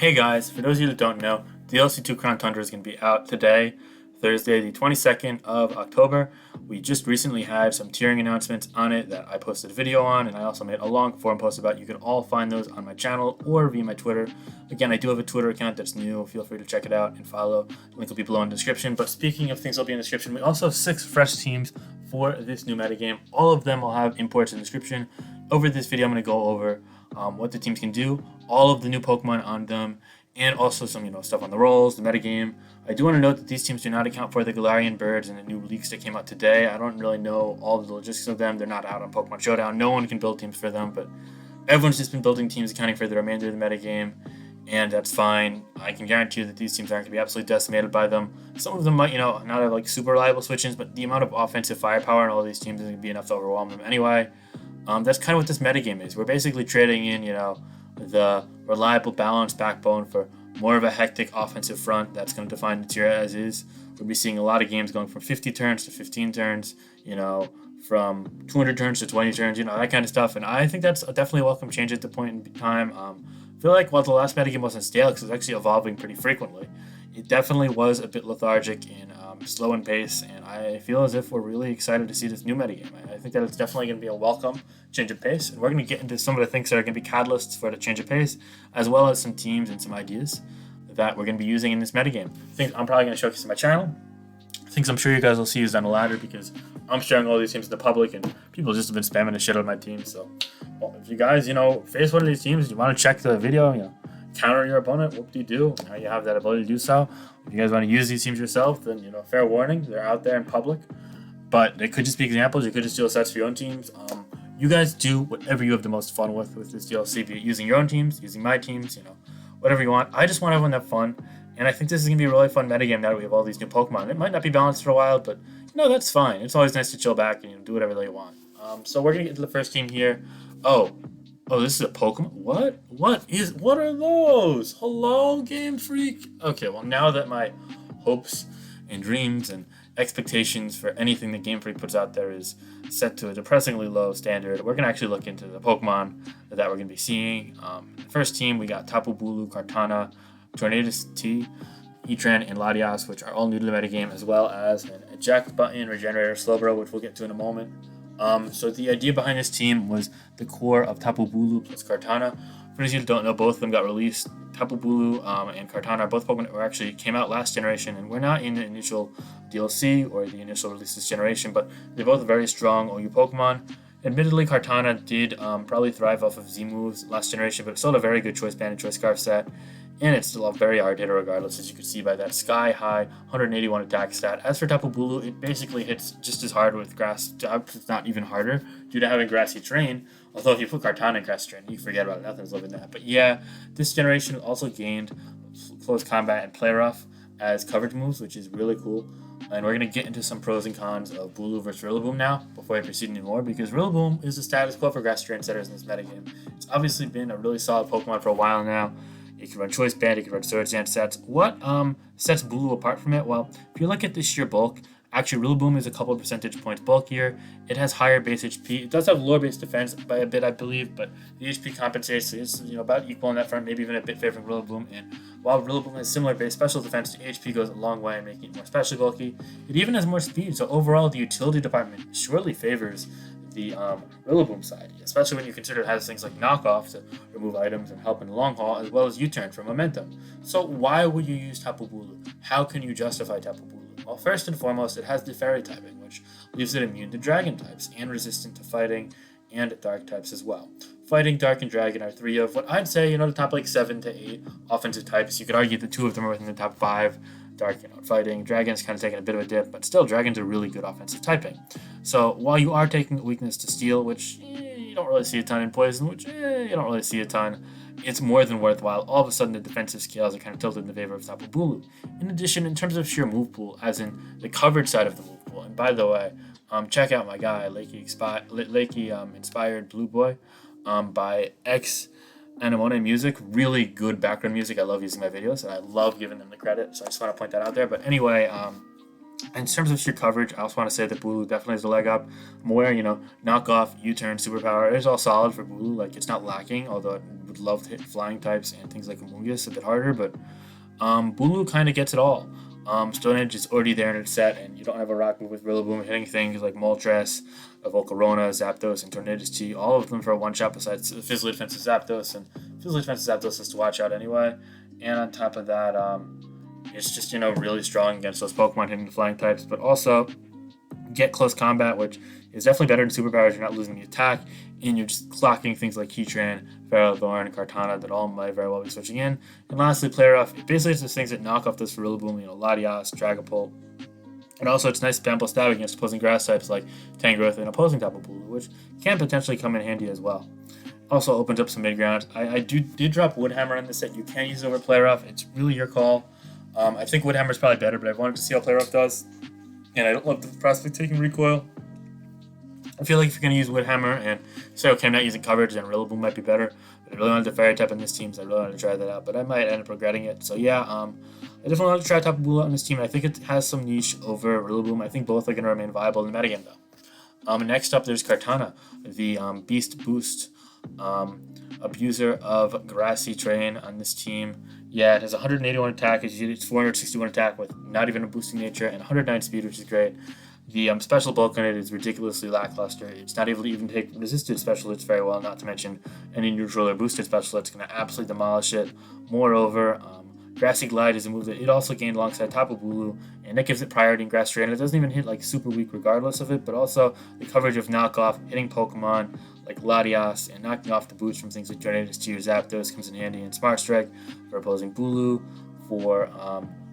Hey guys, for those of you that don't know, DLC 2 Crown Tundra is going to be out today, Thursday, the 22nd of October. We just recently had some tiering announcements on it that I posted a video on, and I also made a long forum post about. You can all find those on my channel or via my Twitter. Again, I do have a Twitter account that's new. Feel free to check it out and follow. The link will be below in the description. But speaking of things that will be in the description, we also have 6 fresh teams for this new metagame. All of them will have imports in the description. Over this video, I'm going to go over what the teams can do, all of the new Pokemon on them, and also some stuff on the rolls, the metagame. I do want to note that these teams do not account for the Galarian birds and the new leaks that came out today. I don't really know all the logistics of them. They're not out on Pokemon Showdown. No one can build teams for them, but everyone's just been building teams accounting for the remainder of the metagame, and that's fine. I can guarantee you that these teams aren't going to be absolutely decimated by them. Some of them might, not have like super reliable switch-ins, but the amount of offensive firepower in all these teams is going to be enough to overwhelm them anyway. That's kind of what this metagame is. We're basically trading in, the reliable, balanced backbone for more of a hectic offensive front that's going to define the tier as is. We'll be seeing a lot of games going from 50 turns to 15 turns, from 200 turns to 20 turns, that kind of stuff. And I think that's definitely a welcome change at the point in time. I feel like while the last metagame wasn't stale, because it was actually evolving pretty frequently, it definitely was a bit lethargic and slow in pace, and I feel as if we're really excited to see this new metagame. I think that it's definitely going to be a welcome change of pace, and we're going to get into some of the things that are going to be catalysts for the change of pace, as well as some teams and some ideas that we're going to be using in this metagame. Things I'm probably going to showcase on my channel. Things I'm sure you guys will see is on the ladder, because I'm sharing all these teams to the public, and people just have been spamming the shit out of my team. So, if you guys, face one of these teams, you want to check the video, counter your opponent, whoop-de-doo. Now you have that ability to do so. If you guys want to use these teams yourself, then, fair warning, they're out there in public. But they could just be examples. You could just steal sets for your own teams. You guys do whatever you have the most fun with this DLC, be it using your own teams, using my teams, whatever you want. I just want everyone to have fun. And I think this is going to be a really fun metagame now that we have all these new Pokemon. It might not be balanced for a while, but, that's fine. It's always nice to chill back and do whatever they want. So we're going to get to the first team here. Oh, this is a Pokemon? What? What are those? Hello, Game Freak? Okay, well, now that my hopes and dreams and expectations for anything that Game Freak puts out there is set to a depressingly low standard, we're going to actually look into the Pokemon that we're going to be seeing. The first team, we got Tapu Bulu, Kartana, tornadus-t, Heatran, and Latias, which are all new to the metagame, as well as an eject button, regenerator, Slowbro, which we'll get to in a moment. So the idea behind this team was the core of Tapu Bulu plus Kartana. For those of you who don't know, both of them got released. Tapu Bulu and Kartana are both Pokemon that actually came out last generation, and we're not in the initial DLC or the initial release this generation, but they're both very strong OU Pokemon. Admittedly, Kartana did probably thrive off of Z moves last generation, but it's still a very good Choice Band and Choice Scarf set. And it's still a very hard hitter regardless, as you can see by that sky-high 181 attack stat. As for Tapu Bulu, it basically hits just as hard with Grass, if not even harder, due to having Grassy Terrain. Although if you put Kartana in Grassy Terrain, you forget about it, nothing's living that. But yeah, this generation also gained Close Combat and Play Rough as coverage moves, which is really cool. And we're going to get into some pros and cons of Bulu versus Rillaboom now, before I proceed anymore, because Rillaboom is the status quo for Grassy Terrain setters in this metagame. It's obviously been a really solid Pokemon for a while now. You can run Choice Band, you can run Sword Dance sets. What sets Bulu apart from it? Well, if you look at the sheer bulk, actually Rillaboom is a couple of percentage points bulkier. It has higher base HP. It does have lower base defense by a bit, I believe, but the HP compensates. It's about equal on that front, maybe even a bit favoring Rillaboom. And while Rillaboom has similar base special defense, the HP goes a long way in making it more specially bulky. It even has more speed, so overall the utility department surely favors the Rillaboom side, especially when you consider it has things like knockoff to remove items and help in the long haul, as well as U-turn for momentum. So why would you use Tapu Bulu? How can you justify Tapu Bulu? Well, first and foremost, it has the Fairy typing, which leaves it immune to Dragon types and resistant to Fighting and Dark types as well. Fighting, Dark, and Dragon are 3 of what I'd say, the top 7 to 8 offensive types. You could argue the 2 of them are within the top 5. Dark, Fighting. Dragon's kind of taking a bit of a dip, but still, Dragon's a really good offensive typing. So while you are taking a weakness to Steel, which you don't really see a ton, in Poison, which you don't really see a ton, it's more than worthwhile. All of a sudden, the defensive scales are kind of tilted in favor of Tapu Bulu. In addition, in terms of sheer move pool, as in the coverage side of the move pool, and by the way, check out my guy, Lakey Inspired Blue Boy by X Anemone Music, really good background music. I love using my videos, and I love giving them the credit, so I just want to point that out there. But anyway, In terms of sheer coverage, I also want to say that Bulu definitely has a leg up. I'm aware, knockoff, U-turn, superpower is all solid for Bulu. Like, it's not lacking, although I would love to hit flying types and things like Amoonguss a bit harder, but Bulu kind of gets it all. Stone Edge is already there in its set, and you don't have a rock move with Rillaboom hitting things like Moltres, Volcarona, Zapdos, and tornadus-t, all of them for a one-shot besides the Physically Defensive Zapdos, and Physically Defensive Zapdos has to watch out anyway. And on top of that, it's just, really strong against those Pokemon hitting the flying types, but also get close combat, which is definitely better than superpowers. You're not losing the attack, and you're just clocking things like Heatran, Ferrothorn, and Kartana that all might very well be switching in. And lastly, Player Off. Basically, it's just things that knock off this for Rillaboom, Latias, Dragapult. And also, it's nice Bamble Stab against opposing grass types like Tangrowth and opposing Tapu Bulu, which can potentially come in handy as well. Also opens up some mid-ground. I did drop Woodhammer in this set. You can use it over Player Off. It's really your call. I think Woodhammer is probably better, but I wanted to see how Player Off does. And I don't love the prospect taking Recoil. I feel like if you're going to use Woodhammer and say, okay, I'm not using coverage, then Rillaboom might be better. But I really wanted the Fairy type on this team, so I really wanted to try that out. But I might end up regretting it. So yeah, I definitely wanted to try Tapu Bulu on this team. I think it has some niche over Rillaboom. I think both are going to remain viable in the metagame, though. Next up, there's Kartana, the Beast Boost abuser of Grassy terrain on this team. Yeah, it has 181 attack. It's 461 attack with not even a boosting nature and 109 speed, which is great. The special bulk on it is ridiculously lackluster. It's not able to even take resisted special hits very well, not to mention any neutral or boosted special that's going to absolutely demolish it. Moreover, Grassy Glide is a move that it also gained alongside Tapu Bulu, and that gives it priority in grass terrain. It doesn't even hit like super weak regardless of it, but also the coverage of knockoff, hitting Pokemon like Latias, and knocking off the boots from things like tornadus-t or Zapdos comes in handy, and Smart Strike for opposing Bulu, for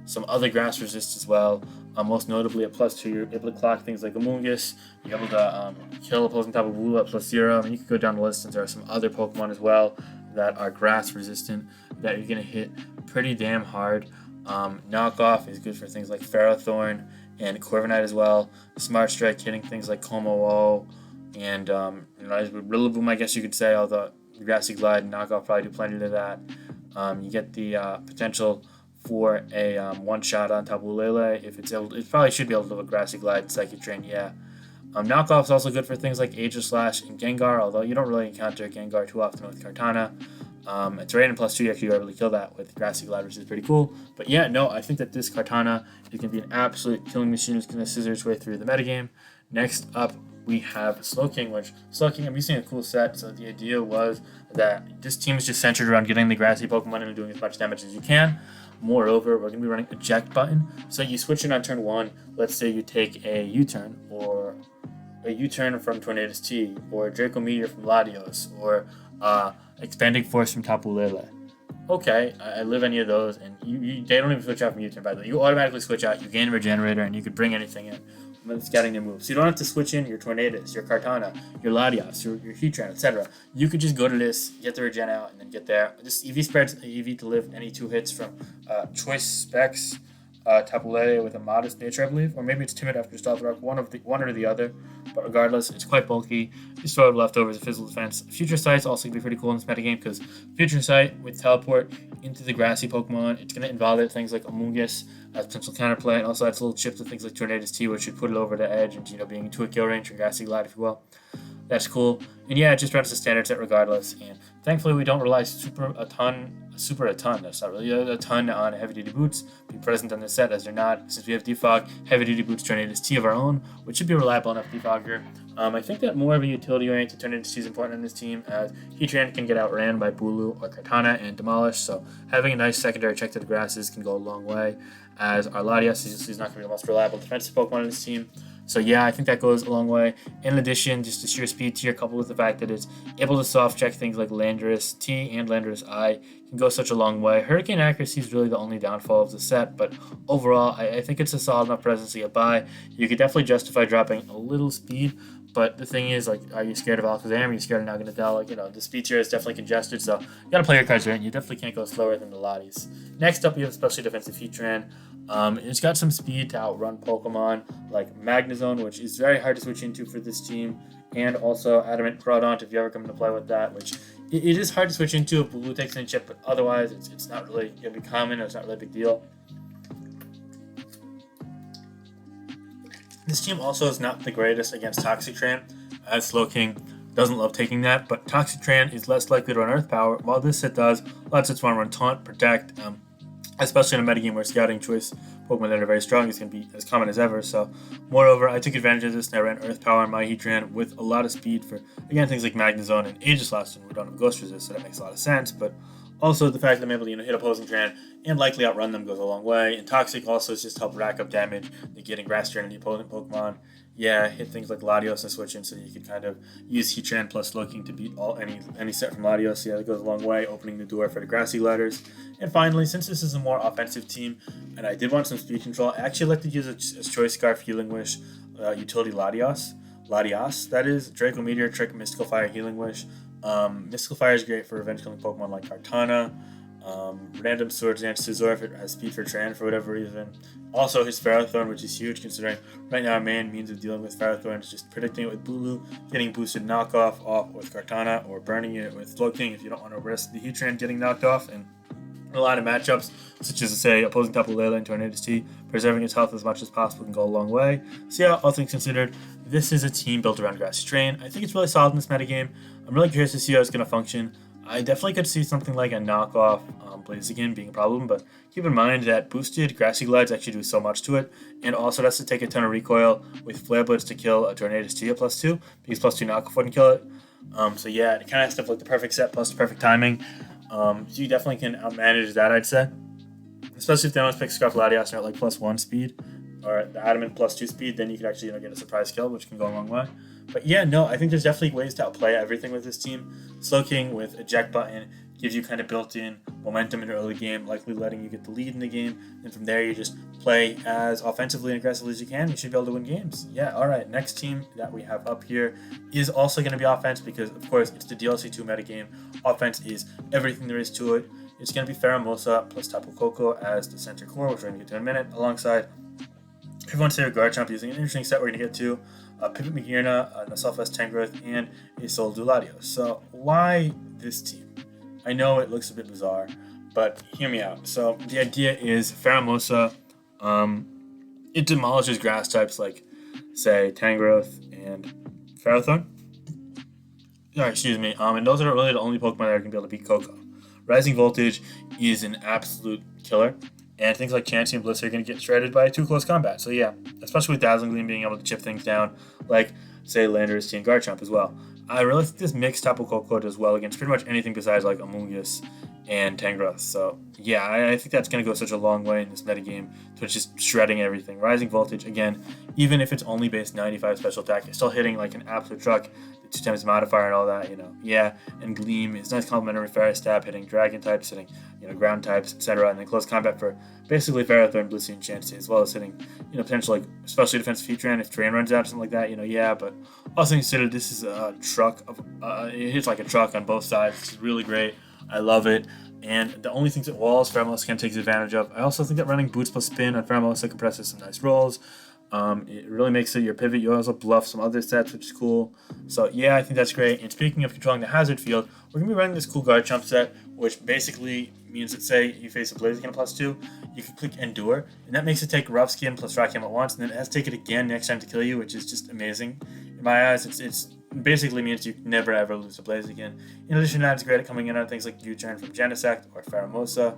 some other grass resist as well. Most notably at +2, you're able to clock things like Amoonguss. You're able to kill opposing Tapu Bulu at +0. And you can go down the list, and there are some other Pokemon as well that are grass resistant that you're going to hit pretty damn hard. Knockoff is good for things like Ferrothorn and Corviknight as well. Smart Strike hitting things like Como-o and Rillaboom, I guess you could say, although Grassy Glide and Knockoff probably do plenty to that. You get the potential for a one-shot on Tapu Lele. If it's able, it probably should be able to do a Grassy Glide, Psychic Drain, yeah. Knockoff is also good for things like Aegislash and Gengar, although you don't really encounter Gengar too often with Kartana. It's rated in +2, you actually are able to kill that with Grassy Glide, which is pretty cool. But yeah, no, I think that this Kartana is going to be an absolute killing machine. It's going to scissor its way through the metagame. Next up, we have Slowking, which Slowking, I'm using a cool set, so the idea was that this team is just centered around getting the grassy Pokemon and doing as much damage as you can. Moreover, we're going to be running eject button. So you switch in on turn 1. Let's say you take a U-turn, or a U-turn from tornadus-t, or Draco Meteor from Latios, or Expanding Force from Tapu Lele. Okay, I live any of those, and they don't even switch out from U-turn, by the way. You automatically switch out, you gain a Regenerator, and you could bring anything in when scouting their moves. So you don't have to switch in your Tornadus, your Kartana, your Latias, your Heatran, etc. You could just go to this, get the Regen out, and then get there. Just EV spreads EV to live any 2 hits from Choice Specs, Tapu Lele with a modest nature, I believe, or maybe it's Timid after Stealth Rock, one or the other. But regardless, it's quite bulky. Just throw it leftovers of Physical Defense. Future Sight's also going to be pretty cool in this metagame because Future Sight with Teleport into the grassy Pokemon, it's going to invalidate things like Amoonguss as potential counterplay, and also adds little chips to things like tornadus-t, which should put it over the edge into being into a kill range or Grassy Glide, if you will. That's cool. And yeah, it just runs the standard set regardless. And thankfully, we don't rely a ton. That's not really a ton on heavy duty boots be present on this set, as they're not, since we have defog heavy duty boots tornadus-t of our own, which should be a reliable enough defogger. I think that more of a utility oriented tornadus-t is important on this team, as Heatran can get outran by Bulu or Kartana and demolished. So having a nice secondary check to the grasses can go a long way, as our Latias is not going to be the most reliable defensive Pokemon on this team. So yeah, I think that goes a long way. In addition, just the sheer speed tier coupled with the fact that it's able to soft check things like landorus-t and landorus-i can go such a long way. Hurricane accuracy is really the only downfall of the set, but overall, I think it's a solid enough presence to get by. You could definitely justify dropping a little speed, but the thing is, like, are you scared of Alakazam? Are you scared of Naganadel? Like, the speed tier is definitely congested, so you gotta play your cards right, and you definitely can't go slower than the Lotties. Next up, you have Especially Defensive Heatran. It's got some speed to outrun Pokemon like Magnezone, which is very hard to switch into for this team, and also Adamant Crawdaunt if you ever come into play with that, which it is hard to switch into if Blue takes any chip, but otherwise it's not really going to be common, or it's not really a big deal. This team also is not the greatest against Toxic Tran, as Slowking doesn't love taking that, but Toxic Tran is less likely to run Earth Power, while this set does. Lots of its want to run Taunt, Protect, especially in a metagame where scouting choice Pokemon that are very strong is going to be as common as ever. So, moreover, I took advantage of this and I ran Earth Power on my Heatran with a lot of speed for, again, things like Magnezone and Aegislash, and we don't have Ghost Resist, so that makes a lot of sense. But also the fact that I'm able to hit opposing Tran and likely outrun them goes a long way. And Toxic also is just help rack up damage, getting Grassy and the opponent Pokemon. Yeah, hit things like Latios and switch in so you could kind of use Heatran plus Slowking to beat any set from Latios. Yeah, that goes a long way, opening the door for the Grassy letters. And finally, since this is a more offensive team, and I did want some speed control, I actually like to use a Choice Scarf, Healing Wish, utility Latias, that is, Draco Meteor, Trick, Mystical Fire, Healing Wish. Mystical Fire is great for revenge killing Pokemon like Kartana. Random Swords and Scizor if it has speed for Tran for whatever reason. Also his Ferrothorn, which is huge considering right now our main means of dealing with Ferrothorn is just predicting it with Bulu, getting boosted knockoff off with Kartana, or burning it with Slowking if you don't want to risk the Heatran getting knocked off. And a lot of matchups, such as say opposing Tapu Lele and tornadus-t, preserving its health as much as possible can go a long way. So yeah, all things considered, this is a team built around Grassy Train. I think it's really solid in this metagame. I'm really curious to see how it's going to function. I definitely could see something like a knockoff Blaziken being a problem, but keep in mind that boosted Grassy Glides actually do so much to it, and also it has to take a ton of recoil with Flare Blitz to kill a tornadus-t at +2, because +2 knockoff wouldn't kill it. So yeah, it kind of has to have like the perfect set plus the perfect timing. So you definitely can outmanage that, I'd say. Especially if they almost pick Scarf Latias at like +1 speed, or the Adamant +2 speed, then you could actually get a surprise kill, which can go a long way. But yeah, no, I think there's definitely ways to outplay everything with this team. Slowking with eject button gives you kind of built-in momentum in the early game, likely letting you get the lead in the game. And from there, you just play as offensively and aggressively as you can. You should be able to win games. Yeah, all right. Next team that we have up here is also going to be offense because, of course, it's the DLC 2 metagame. Offense is everything there is to it. It's going to be Pheromosa plus Tapu Koko as the center core, which we're going to get to in a minute, alongside everyone's favorite Garchomp using an interesting set we're going to get to. Pivot Magearna, a Selfless Tangrowth, and a Soul Latios. So why this team? I know it looks a bit bizarre, but hear me out. So the idea is Pheromosa, it demolishes grass types like, say, Tangrowth and Ferrothorn. And those are really the only Pokemon that are going to be able to beat Koko. Rising Voltage is an absolute killer. And things like Chansey and Bliss are going to get shredded by too close combat. So yeah, especially with Dazzling Gleam being able to chip things down, like, say, landorus-t and Garchomp as well. I really think this mixed Tapu Koko does well against pretty much anything besides, like, Amoonguss and Tangrowth. So yeah, I think that's going to go such a long way in this metagame to just shredding everything. Rising Voltage, again, even if it's only base 95 special attack, it's still hitting like an absolute truck. 2 times modifier and all that, Yeah, and Gleam is nice complementary fire stab, hitting dragon types, hitting, ground types, etc. And then close combat for basically Ferrothorn, Blissey, and Chansey, as well as hitting, potential like especially defensive Heatran if Terrain runs out or something like that, yeah. But also considered this is a truck of, it hits like a truck on both sides. It's really great. I love it. And the only things that walls Pheromosa can take advantage of. I also think that running Boots plus Spin on Pheromosa compresses some nice rolls. It really makes it your pivot. You also bluff some other sets, which is cool. So yeah, I think that's great. And speaking of controlling the hazard field, we're gonna be running this cool Garchomp set, which basically means that say you face a Blaziken +2, you can click Endure, and that makes it take Rough Skin plus Rock Him at once, and then it has to take it again next time to kill you, which is just amazing. In my eyes, it's basically means you never ever lose a Blaziken. In addition to that, it's great at coming in on things like U-Turn from Genesect or Pheromosa,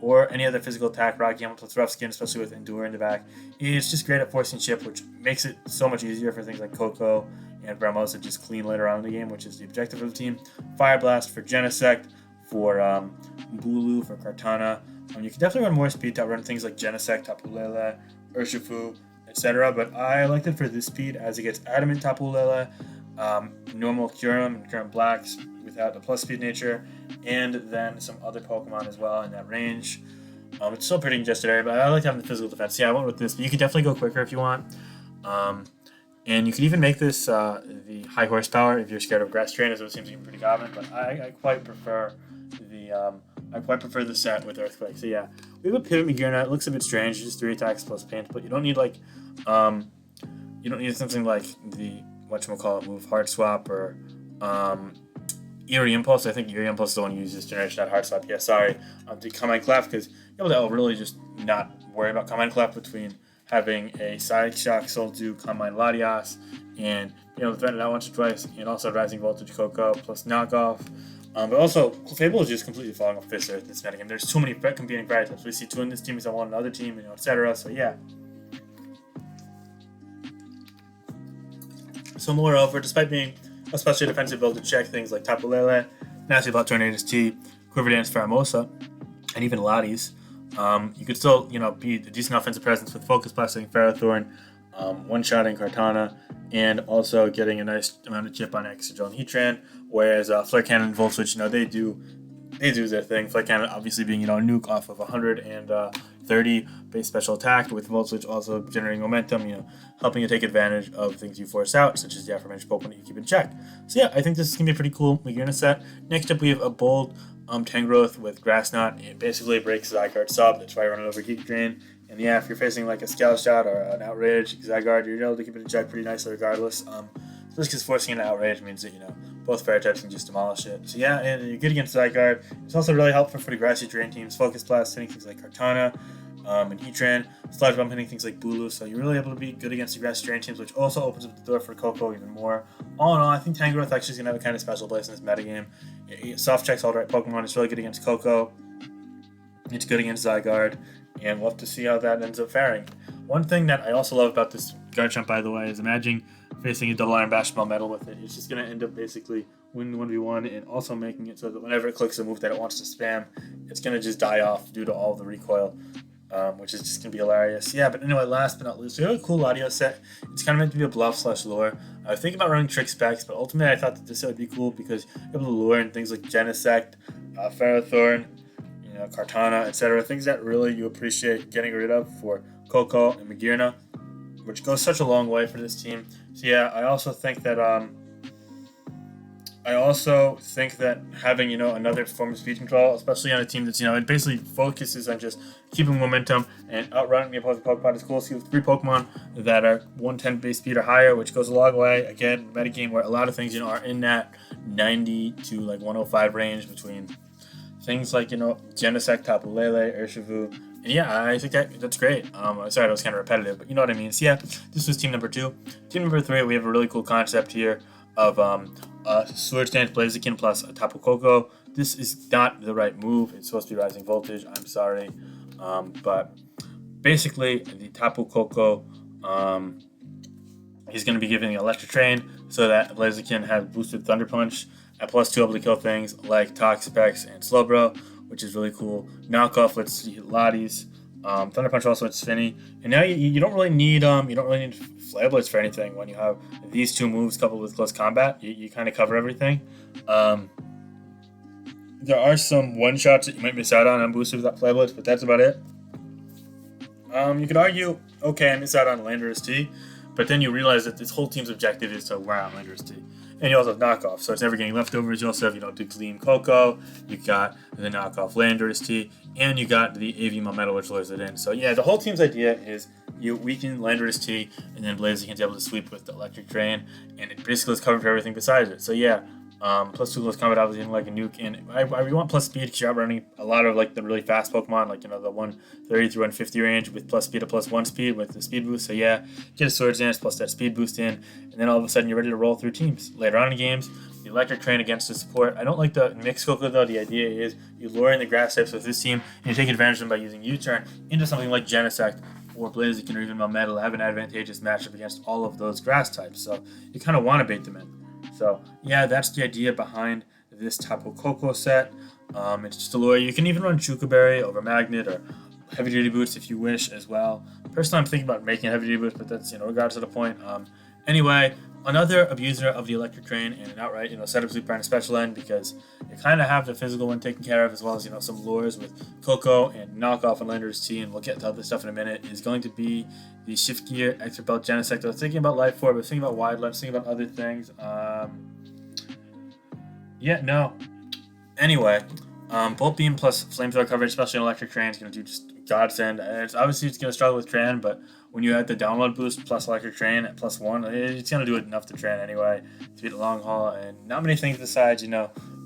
or any other physical attack, Rocky Helmet plus Rough Skin, especially with Endure in the back. It's just great at forcing chip, which makes it so much easier for things like Koko and Pheromosa just clean later on in the game, which is the objective of the team. Fire Blast for Genesect, for Bulu, for Kartana. You can definitely run more speed to outrun things like Genesect, Tapu Lele, Urshifu, etc. But I liked it for this speed as it gets Adamant Tapu Lele, normal Kyurem and kyurem-black without the plus speed nature, and then some other Pokemon as well in that range. It's still pretty congested area, but I like having the physical defense. Yeah, I went with this, but you could definitely go quicker if you want. And you could even make this the high horsepower if you're scared of grass terrain, as it seems to be pretty common. But I quite prefer the set with Earthquake. So yeah, we have a Pivot Magearna. It looks a bit strange, just 3 attacks plus paint, but you don't need like you don't need something like the whatchamacallit move Heart Swap or Eerie Impulse. I think Eerie Impulse is the one who uses generation, not Heart Swap. Yeah, sorry. To Command Clef, because you'll really just not worry about Command Clef between having a Psychic Shock, Soltu, Combine Latias, and being able to defend it out once or twice, and also Rising Voltage Coco plus knockoff. But also, Fable is just completely falling off this earth, this metagame. There's too many competing fire types. We see 2 in this team, we saw 1 in another team, etc. So yeah. So moreover, despite being especially defensive build to check things like Tapu Lele, Nasty Bot, tornadus-t, Quiver Dance, Pheromosa, and even Latias, you could still, be a decent offensive presence with Focus Blasting, Ferrothorn, one-shotting Kartana, and also getting a nice amount of chip on Exegel and Heatran. Whereas Flare Cannon and Volt Switch, they do their thing. Flare Cannon obviously being, a nuke off of 130 base special attack, with Volt Switch also generating momentum, helping you take advantage of things you force out, such as the aforementioned Pokemon that you keep in check. So yeah, I think this is going to be a pretty cool Magearna set. Next up, we have a bold Tangrowth with Grass Knot. It basically breaks Zygarde sub. That's why I run it over Heat Drain. And yeah, if you're facing like a Scale Shot or an Outrage Zygarde, you're able to keep it in check pretty nicely regardless. Especially because forcing an Outrage means that, both fire types can just demolish it. So yeah, and you're good against Zygarde. It's also really helpful for the Grassy Drain teams. Focus Blast hitting things like Kartana and Heatran. Sludge Bomb hitting things like Bulu. So you're really able to be good against the Grassy Drain teams, which also opens up the door for Coco even more. All in all, I think Tangrowth actually is going to have a kind of special place in this metagame. It soft checks all the right Pokemon. It's really good against Coco. It's good against Zygarde. And we'll have to see how that ends up faring. One thing that I also love about this Garchomp, by the way, is imagine facing a double iron bash spell metal with it. It's just going to end up basically winning 1v1 and also making it so that whenever it clicks a move that it wants to spam, it's going to just die off due to all of the recoil, which is just going to be hilarious. Yeah, but anyway, last but not least, we have a cool audio set. It's kind of meant to be a bluff/lure. I was thinking about running trick specs, but ultimately I thought that this set would be cool because you're able to lure in things like Genesect, Ferrothorn, Kartana, etc. Things that really you appreciate getting rid of for Coco and Magearna, which goes such a long way for this team. So yeah, I also think that having another form of speed control, especially on a team that's it basically focuses on just keeping momentum and outrunning the opposing Pokemon, is cool. So you have 3 Pokemon that are 110 base speed or higher, which goes a long way. Again, metagame where a lot of things are in that 90 to 105 range between things like Genesect, Tapu Lele, Urshifu. And yeah, I think that's great. Sorry, that was kind of repetitive, but you know what I mean. So yeah, this was team number 2. Team number 3, we have a really cool concept here of Swords Dance Blaziken plus a Tapu Koko. This is not the right move. It's supposed to be Rising Voltage. I'm sorry. But basically, the Tapu Koko, he's going to be giving the Electric Train so that Blaziken has boosted Thunder Punch at +2, able to kill things like Toxapex and Slowbro, which is really cool. Knockoff lets you hit Latias. Thunder Punch also hits Finny. And now you don't really need Flare Blitz for anything when you have these 2 moves coupled with close combat. You kind of cover everything. There are some one-shots that you might miss out on boosted without Flare Blitz, but that's about it. You could argue, okay, I miss out on landorus-t, but then you realize that this whole team's objective is to wear out landorus-t. And you also have knockoff, so it's never getting leftovers. You also have, Dugleam Coco, you got the knockoff Landorus-t, and you got the AV Metal, which lures it in. So yeah, the whole team's idea is you weaken Landorus-t, and then Blaziken's able to sweep with the Electric Drain, and it basically is covered for everything besides it. So yeah, +2 close combat obviously like a nuke, and I want plus speed because you're outrunning a lot of the really fast Pokemon, the 130 through 150 range with plus speed to +1 speed with the speed boost. So yeah, get a Swords Dance plus that speed boost in, and then all of a sudden you're ready to roll through teams. Later on in games, the Electric Train against the support. I don't like the mix Coco though. The idea is you lure in the grass types with this team, and you take advantage of them by using U-turn into something like Genesect or Blaziken or even Melmetal, have an advantageous matchup against all of those grass types. So you kind of want to bait them in. So yeah, that's the idea behind this Tapu Koko set. It's just a lure. You can even run Chukaberry over Magnet or Heavy Duty Boots if you wish as well. Personally, I'm thinking about making Heavy Duty Boots, but that's regardless of the point. Anyway, another abuser of the Electric Train and an outright setup Super and a special end, because you kind of have the physical one taken care of, as well as some lures with Coco and knockoff and landorus-t, and we'll get to other stuff in a minute, is going to be the Shift Gear Extra Belt Genesect. I was thinking about Life Orb, I was thinking about Wide Lens, thinking about other things. Anyway, Bolt Beam plus Flamethrower coverage, especially in Electric Train, is going to do just godsend. It's going to struggle with Tran, but when you add the download boost plus Electric Train at +1, it's going to do enough to Tran anyway to beat the long haul. And not many things besides,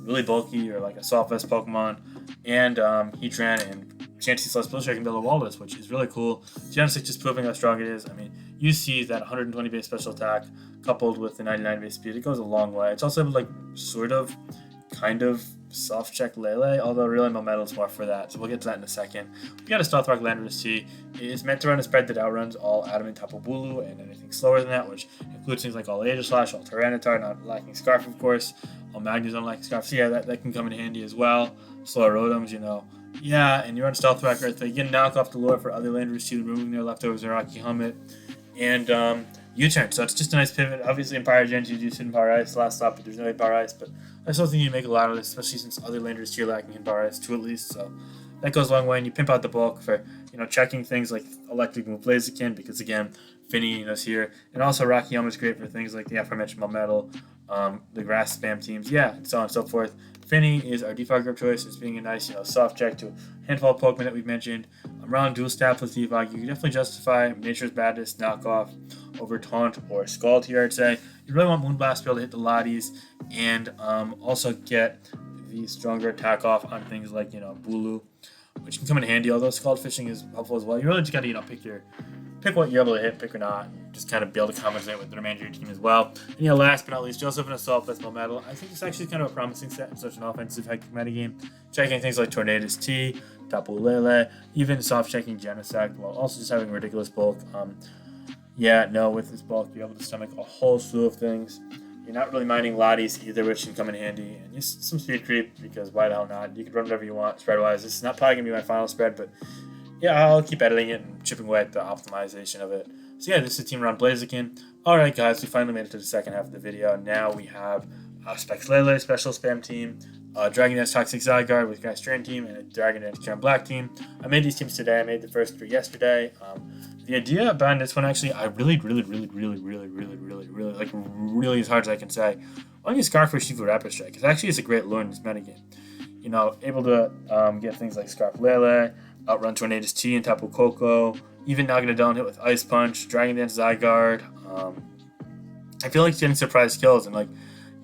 really bulky or like a soft vest Pokemon and Heatran and Chansey plus Blue can build a wall list, which is really cool. Genesect just proving how strong it is. I mean, you see that 120 base special attack coupled with the 99 base speed, it goes a long way. It's also like sort of, kind of soft check Lele, although really Melmetal's more for that, so we'll get to that in a second. We got a Stealth Rock landorus-t. It is meant to run a spread that outruns all Adamant Tapu Bulu and anything slower than that, which includes things like all Aegislash, all Tyranitar, not lacking Scarf, of course, all Magnezone lacking Scarf. So yeah, that can come in handy as well. Slower Rotoms, you know. Yeah, and you run Stealth Rock right there. You can knock off the lure for other landorus-t, removing their leftovers in Rocky Helmet. And U-turn, so it's just a nice pivot. Obviously in Power Gens you do sit in Power Ice last stop, but there's no way Power Ice, but I still think you make a lot of this, especially since other landorus-t are lacking in Power Ice 2 at least, so that goes a long way. And you pimp out the bulk for, you know, checking things like Electric Move Blaziken, because again, Finny is here, and also Rocky Helmet is great for things like the aforementioned Melmetal, the grass spam teams, yeah, and so on and so forth. Finny is our default grip choice, as being a nice, you know, soft check to a handful of Pokemon that we've mentioned. Around dual staff with Defog, you can definitely justify Nature's Madness, knockoff, over Taunt, or Scald here, I'd say. You really want Moonblast to be able to hit the Lotties, and also get the stronger attack off on things like, you know, Bulu, which can come in handy, although Scald Fishing is helpful as well. You really just got to, you know, pick what you're able to hit, pick or not, and just kind of be able to compensate with the remainder of your team as well. And yeah, last but not least, Joseph and Assault with Melmetal. I think it's actually kind of a promising set in such an offensive hectic metagame. Checking things like tornadus-t, Tapu Lele, even soft checking Genesect, while also just having ridiculous bulk. Yeah, no, with this bulk, you're able to stomach a whole slew of things. You're not really minding Lotties either, which can come in handy. And just some speed creep, because why the hell not? You can run whatever you want spread-wise. This is not probably going to be my final spread, but yeah, I'll keep editing it and chipping away at the optimization of it. So yeah, this is Team Around Blaziken. Alright guys, we finally made it to the second half of the video. Now we have Specs Lele, Special Spam Team, Dragon Dance Toxic Zygarde with Grassy Team, and a Dragon Dance kyurem-black Team. I made these teams today. I made the first 3 yesterday. The idea behind this one, actually, I really, as hard as I can say, I want to use Scarf for Shifu Rapid Strike, because actually it's a great lure in this metagame. You know, able to get things like Scarf Lele, outrun tornadus-t and Tapu Koko, even not going to down hit with Ice Punch, Dragon Dance Zygarde. I feel like it's getting surprise kills, and like,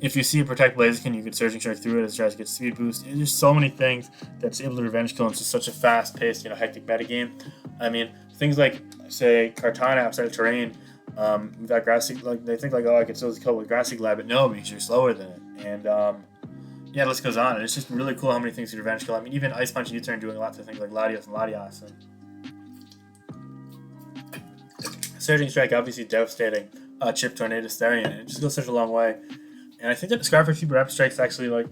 if you see a Protect Blaziken, you can Surging Strike through it as it tries to get speed boost. And there's so many things that's able to revenge kill in just such a fast-paced, you know, hectic metagame. I mean, things like, say, Kartana outside of terrain, without Grassy, like, they think like, oh, I can still kill with Grassy Glad, but no, because you're slower than it. And yeah, the list goes on, and it's just really cool how many things you revenge kill. I mean, even Ice Punch and U-turn doing a lot to things like Latios and Latias. And Surging Strike, obviously devastating. Chip Tornadus there, and it just goes such a long way. And I think that Scarf for Super Rapid Strike's actually like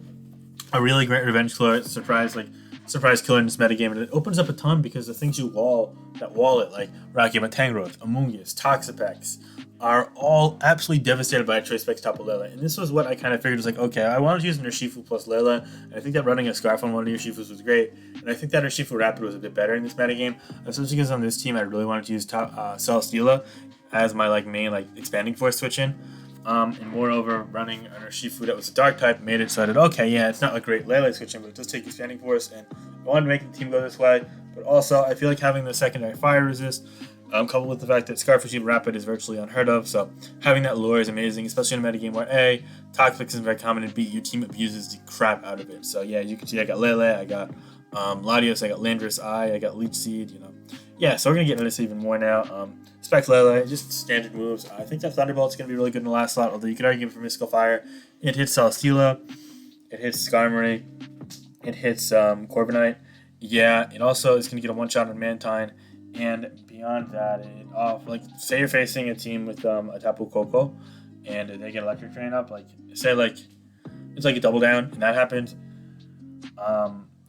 a really great revenge killer, surprise killer in this metagame, and it opens up a ton because the things you wall it, like Rocky Tangrowth, Amoonguss, Toxapex, are all absolutely devastated by a Choice Specs Tapu Lele. And this was what I kind of figured was like, okay, I wanted to use an Urshifu plus Lele, and I think that running a Scarf on one of the Urshifus was great. And I think that Urshifu Rapid was a bit better in this metagame, especially because on this team I really wanted to use Celesteela as my like main like expanding force switch in. And moreover, running an Urshifu that was a dark type made it so that, okay, yeah, it's not a great Lele switch in, but it does take expanding force, and I wanted to make the team go this way. But also, I feel like having the secondary fire resist, coupled with the fact that Scarf Receive Rapid is virtually unheard of, so having that lure is amazing, especially in a metagame where A, Toxic isn't very common, and B, your team abuses the crap out of it. So yeah, you can see I got Lele, I got Latios, I got Landorus-t, I got Leech Seed, you know. Yeah, so we're going to get into this even more now. Spec Lele, just standard moves. I think that Thunderbolt's going to be really good in the last slot, although you could argue for Mystical Fire. It hits Celesteela, it hits Skarmory, it hits Corviknight. Yeah, it also is going to get a one-shot on Mantine, and beyond that, like, say you're facing a team with a Tapu Koko, and they get Electric Drain up, like, say, like, it's like a double down, and that happened,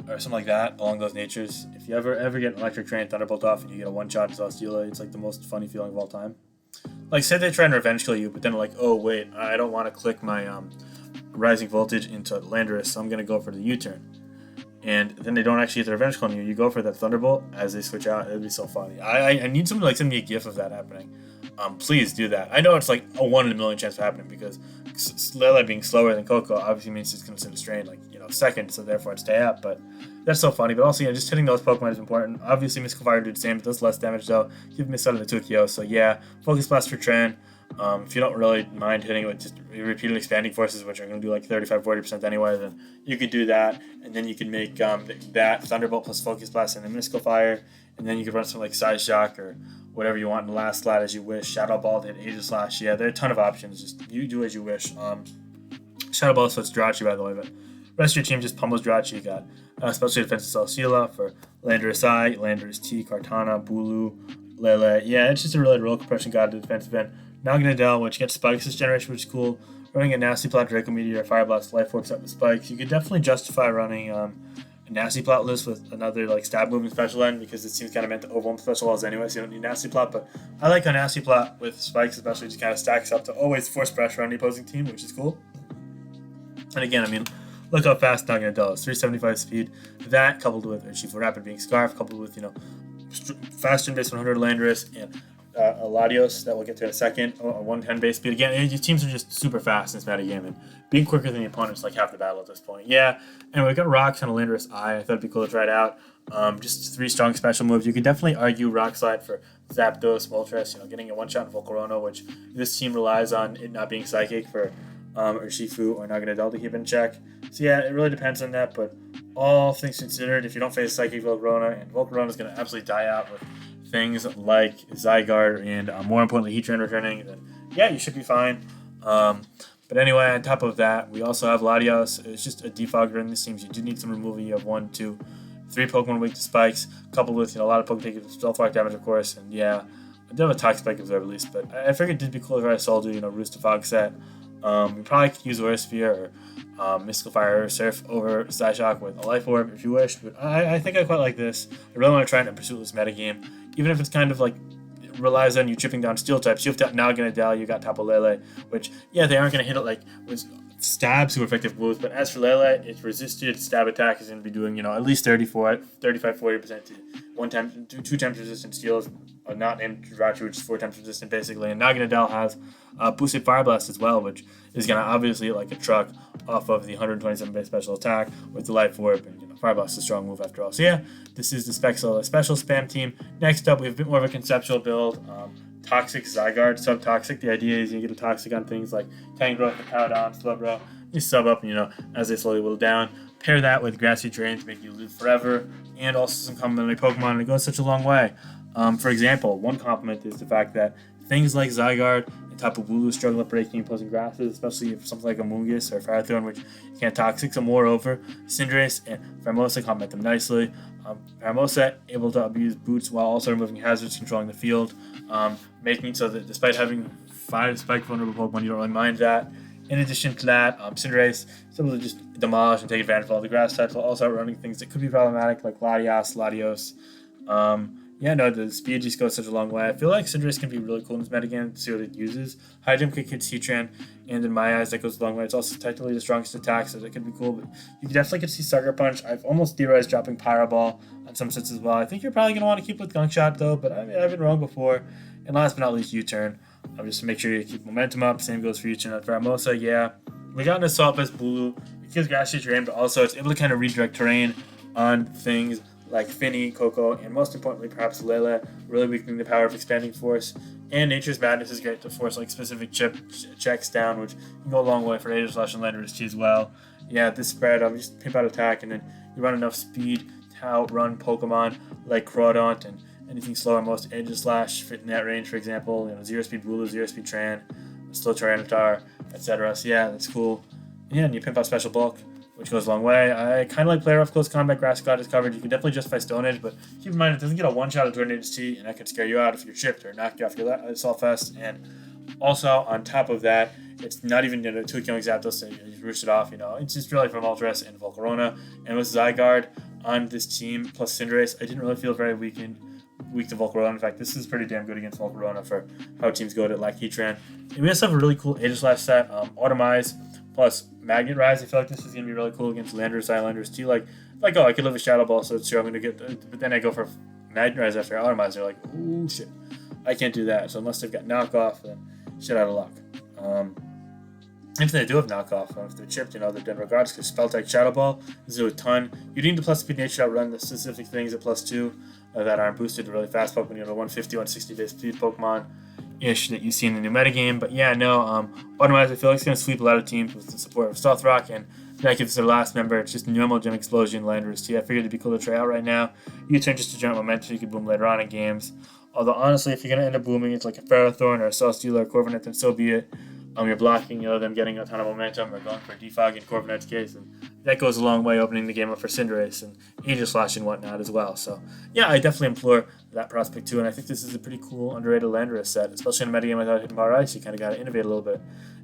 or something like that, along those natures. If you ever get an Electric Drain Thunderbolt off and you get a one-shot in Celesteela, it's like the most funny feeling of all time. Like, say they try and revenge kill you, but then like, oh wait, I don't want to click my Rising Voltage into Landorus, so I'm going to go for the U-turn. And then they don't actually get the revenge kill on you. You go for that Thunderbolt as they switch out. It'd be so funny. I need someone to like send me a gif of that happening. Please do that. I know it's like a 1 in a million chance of happening because Lele being slower than Coco obviously means it's going to send a strain like, you know, second, so therefore it's stay up. But that's so funny. But also, yeah, just hitting those Pokemon is important. Obviously, Mystical Fire do the same, but does less damage though. Give Miss out of the Tukio. So yeah, Focus Blast for Tren. If you don't really mind hitting it with just repeated expanding forces, which are going to do like 35-40% anyway, then you could do that. And then you can make that Thunderbolt plus Focus Blast and then Mystical Fire. And then you could run something like Size Shock or whatever you want in the last slot as you wish. Shadow Ball to hit Aegis Slash. Yeah, there are a ton of options. Just you do as you wish. Shadow Ball, so it's Jirachi, by the way, but rest of your team just pummels Jirachi. You got Special Defensive Celesteela for landorus-t, landorus-t, Kartana, Bulu, Lele. Yeah, it's just a really roll compression god to the defensive end. Naganadel, which gets spikes this generation, which is cool. Running a Nasty Plot, Draco Meteor, Fire Blast, Life Orb set with spikes. You could definitely justify running a Nasty Plot list with another like stab movement special end because it seems kind of meant to overwhelm special walls anyway, so you don't need Nasty Plot. But I like a Nasty Plot with spikes, especially just kind of stacks up to always force pressure on the opposing team, which is cool. And again, I mean, look how fast Naganadel is. 375 speed. That coupled with Urshifu Rapid being Scarf, coupled with, fast and base 100 Landorus and a Latios that we'll get to in a second, a 110 base speed. Again, these teams are just super fast in this metagame, and being quicker than the opponent is like half the battle at this point. Yeah, and we got Rocks on a Landorus I thought it'd be cool to try it out. Just 3 strong special moves. You could definitely argue Rock Slide for Zapdos, Moltres, getting a one-shot in Volcarona, which this team relies on it not being psychic for Urshifu or Naganadel to keep in check. So yeah, it really depends on that, but all things considered, if you don't face Psychic Volcarona, and Volcarona is going to absolutely die out with things like Zygarde and more importantly Heatran returning, then yeah, you should be fine. But anyway, on top of that, we also have Latios. It's just a defogger in this team. So you do need some removal. You have 1, 2, 3 Pokemon weak to spikes, coupled with a lot of Pokemon taking stealth rock damage, of course, and yeah, I do have a Toxic Spike Absorb at least, but I figured it'd be cool if I sold Roost to Fog set. You probably could use Aura Sphere or Mystical Fire or Surf over Psyshock with a Life Orb if you wish, but I think I quite like this. I really want to try it and pursue this metagame, even if it's kind of like it relies on you chipping down steel types. You have Naganadel, you got Tapu Lele, which, yeah, they aren't going to hit it like with stab super effective moves, but as for Lele, its resisted stab attack is going to be doing, at least 35-40% to 1 time, 2 times resistant steals, not in Jirachi, which is 4 times resistant basically. And Naganadel has boosted Fire Blast as well, which is going to obviously hit like a truck off of the 127 base special attack with the Life Orb, and Fire Blast is a strong move after all. So yeah, this is the special spam team. Next up, we have a bit more of a conceptual build. Toxic Zygarde, sub-toxic. The idea is you get a toxic on things like Tangrowth, Hippowdon, Slowbro. You sub up, as they slowly whittle down. Pair that with Grassy Terrain to make you live forever, and also some complementary Pokemon, and it goes such a long way. For example, one compliment is the fact that things like Zygarde and Tapu Bulu struggle at breaking opposing grasses, especially if something like a Moongus or Firethorn, which you can't toxic. So moreover, Cinderace and Pheromosa complement them nicely. Pheromosa able to abuse boots while also removing hazards, controlling the field, making it so that despite having 5 spike vulnerable Pokemon, you don't really mind that. In addition to that, Cinderace is able to just demolish and take advantage of all the grass types while also running things that could be problematic like Latios. The speed just goes such a long way. I feel like Cinderace can be really cool in this metagame to see what it uses. High Jump Kick hits Heatran, and in my eyes, that goes a long way. It's also technically the strongest attack, so that can be cool. But you definitely could see Sucker Punch. I've almost theorized dropping Pyro Ball on some sets as well. I think you're probably going to want to keep with Gunk Shot, though, but I've been wrong before. And last but not least, U-Turn. Just to make sure you keep momentum up. Same goes for U-Turn at Pheromosa, yeah. We got an Assault Vest Bulu. It kills Grassy terrain, but also it's able to kind of redirect terrain on things like Finny, Coco, and most importantly, perhaps Lele, really weakening the power of Expanding Force. And Nature's Madness is great to force like specific checks down, which can go a long way for Aegis and landorus-t as well. Yeah, this spread, just pimp out attack, and then you run enough speed to outrun Pokemon like Crawdaunt and anything slower. Most Aegis fit in that range, for example. 0 speed Bulu, 0 speed Tran, slow Tyranitar, etc. So yeah, that's cool. Yeah, and you pimp out Special Bulk, which goes a long way. I kind of like player off close combat. Grass God is covered. You can definitely justify Stone Edge, but keep in mind it doesn't get a one-shot of tornadus-t, and that could scare you out if you're chipped or knock you off your Assault Vest. And also, on top of that, it's not even 2 killing Zapdos, so you roost it off. It's just really from Moltres and Volcarona. And with Zygarde on this team, plus Cinderace, I didn't really feel very weak to Volcarona. In fact, this is pretty damn good against Volcarona for how teams go at it, like Heatran. And we also have a really cool Aegis set, Automatize plus Magnet Rise. I feel like this is going to be really cool against landorus-t. Like, oh, I could live with Shadow Ball, so it's sure I'm going to get, but then I go for Magnet Rise after Automatize. They're like, ooh, shit, I can't do that. So unless they've got knockoff, then shit out of luck. If they do have knockoff, if they're chipped, they're dead regardless, because Spell Tech Shadow Ball is do a ton. You need the plus speed nature to outrun the specific things at +2 that aren't boosted to really fast Pokemon, 150, 160 base speed Pokemon. ish that you see in the new metagame. But yeah, no, otherwise I feel like it's going to sweep a lot of teams with the support of Stealth Rock, and that gives their last member. It's just normal Gem Explosion, landorus-t. I figured it'd be cool to try out right now. U-turn just to generate momentum, you could boom later on in games. Although honestly, if you're going to end up booming, it's like a Ferrothorn or a Celesteela or Corviknight, then so be it. You're blocking, them getting a ton of momentum, or going for a defog in Corviknight's case, and that goes a long way, opening the game up for Cinderace and Aegislash and whatnot as well. So yeah, I definitely implore that prospect too, and I think this is a pretty cool, underrated Landorus set, especially in a metagame without Hidden Power Ice. You kind of got to innovate a little bit.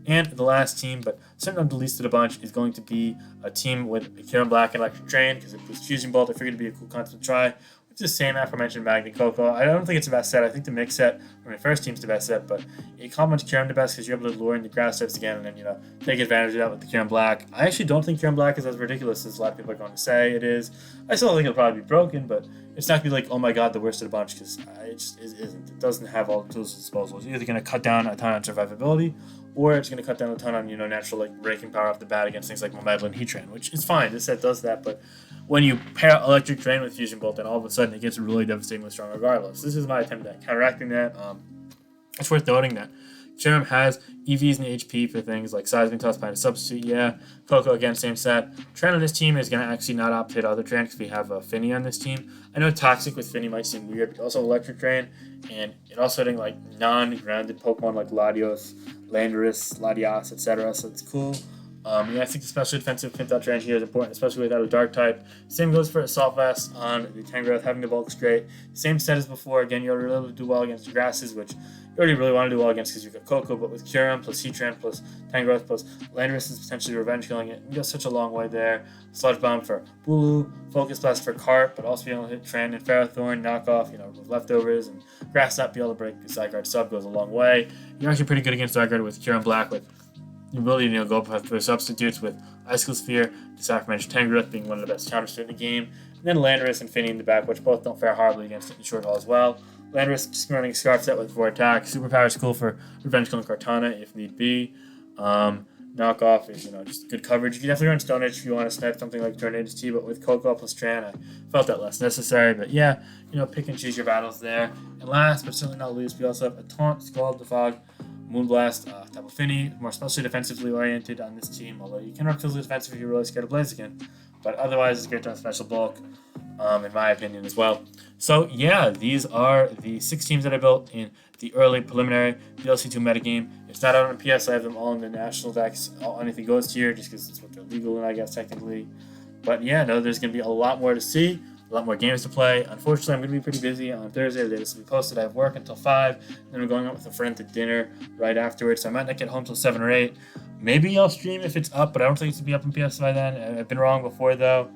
And the last team, but certainly not the least of the bunch, is going to be a team with a kyurem-black and electric drain, because it was Fusion Bolt. I figured it'd be a cool concept to try. It's the same aforementioned Magnet Coco. I don't think it's the best set. I think the mix set from my first team's the best set, but it complements Kyurem the best because you're able to lure in the grass types again and then, take advantage of that with the Kyurem-black. I actually don't think Kyurem-black is as ridiculous as a lot of people are going to say it is. I still think it'll probably be broken, but it's not going to be like, oh my god, the worst of the bunch, because it just isn't. It doesn't have all the tools at disposal. It's either going to cut down a ton on survivability, or it's going to cut down a ton on, natural breaking power off the bat against things like Momeddle and Heatran, which is fine. This set does that, but when you pair Electric Drain with Fusion Bolt, then all of a sudden it gets really devastatingly strong regardless. This is my attempt at counteracting that. It's worth noting that Kyurem has EVs and HP for things like Seismic Toss by a substitute. Yeah, Coco again, same set. Tran on this team is going to actually not opt to hit other Tran because we have Finny on this team. I know Toxic with Finny might seem weird, but also Electric Drain, and it also hitting non-grounded Pokemon like Latios, Landorus, Latias, etc. So it's cool. I think the special defensive Pimp Drain here is important, especially without a Dark type. Same goes for Assault Vest on the Tangrowth, having the bulk straight. Same set as before. Again, you're able to do well against the Grasses, which you already really want to do well against because you've got Coco, but with Kyurem plus Heatran plus Tangrowth plus Landorus is potentially revenge killing it. You go such a long way there. Sludge Bomb for Bulu, Focus Blast for Carp, but also being able to hit Tran and Ferrothorn, knockoff, with leftovers, and Grass not be able to break the Zygarde sub goes a long way. You're actually pretty good against Zygarde with Kyurem-black with the ability to go for substitutes with Icicle Sphere, this aforementioned Tangrowth being one of the best counters in the game, and then Landorus and Finny in the back, which both don't fare horribly against it in short haul as well. Landorus just running a Scarf set with 4 attack. Superpower is cool for revenge killing Kartana if need be. Knockoff is just good coverage. You can definitely run Stone Edge if you want to snipe something like tornadus-t, but with Coco plus Tran, I felt that less necessary. But yeah, pick and choose your battles there. And last but certainly not least, we also have a Taunt, Scald, Defog, Moonblast, type of Finny, more especially defensively oriented on this team, although you can run physically defensive if you're really scared of Blaziken. But otherwise, it's great to have special bulk, in my opinion, as well. So yeah, these are the 6 teams that I built in the early preliminary DLC 2 metagame. It's not out on PS. I have them all in the national decks, anything goes tier, just because it's what they're legal in, I guess, technically. But yeah, no, there's going to be a lot more to see. A lot more games to play. Unfortunately, I'm going to be pretty busy on Thursday. The day this will be posted. I have work until 5. Then we're going out with a friend to dinner right afterwards. So I might not get home till 7 or 8. Maybe I'll stream if it's up, but I don't think it's going to be up on PS by then. I've been wrong before, though.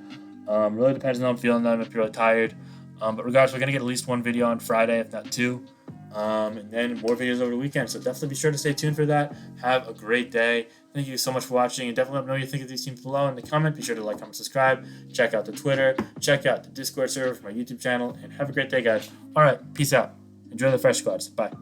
Really depends on how I'm feeling. I might be really tired. But regardless, we're going to get at least 1 video on Friday, if not 2. And then more videos over the weekend. So definitely be sure to stay tuned for that. Have a great day. Thank you so much for watching, and definitely let me know what you think of these teams below in the comment. Be sure to like, comment, subscribe. Check out the Twitter. Check out the Discord server for my YouTube channel. And have a great day, guys. All right, peace out. Enjoy the fresh squads. Bye.